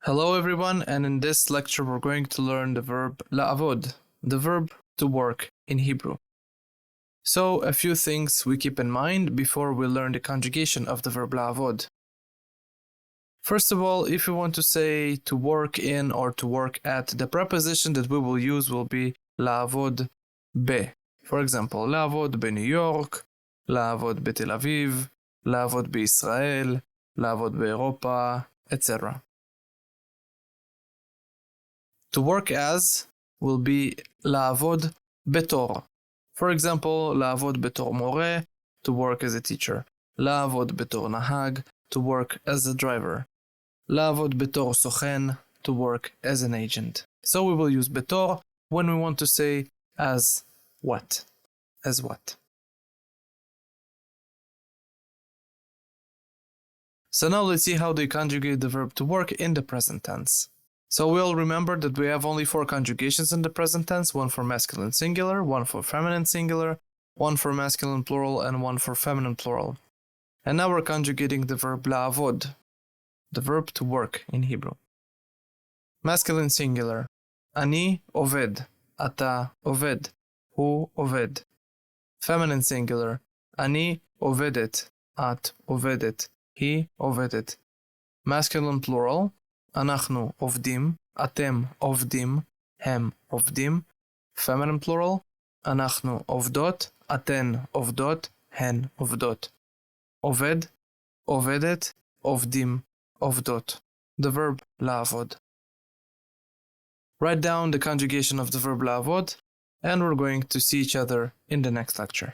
Hello everyone, and in this lecture we're going to learn the verb לעבוד, the verb to work in Hebrew. So a few things we keep in mind before we learn the conjugation of the verb לעבוד. First of all, if we want to say to work in or to work at, the preposition that we will use will be לעבוד ב. For example, לעבוד בניו יורק, לעבוד בתל אביב, לעבוד בישראל, לעבוד באירופה, etc. To work as will be לעבוד בתור. For example, לעבוד בתור מורה, to work as a teacher. לעבוד בתור נהג, to work as a driver. לעבוד בתור סוכן, to work as an agent. So we will use בתור when we want to say as what. As what. So now let's see how they conjugate the verb to work in the present tense. So we'll remember that we have only 4 conjugations in the present tense, one for masculine singular, one for feminine singular, one for masculine plural, and one for feminine plural. And now we're conjugating the verb לעבוד, the verb to work in Hebrew. Masculine singular, אני עובד, אתה עובד, הוא עובד. Feminine singular, אני עובדת, את עובדת, היא עובדת. Masculine plural, אנחנו עובדים, אתם עובדים, הם עובדים. Feminine plural, אנחנו עובדות, אתן עובדות, הן עובדות. עובד, עובדת, עובדים, עובדות. The verb לעבוד. Write down the conjugation of the verb לעבוד, and we're going to see each other in the next lecture.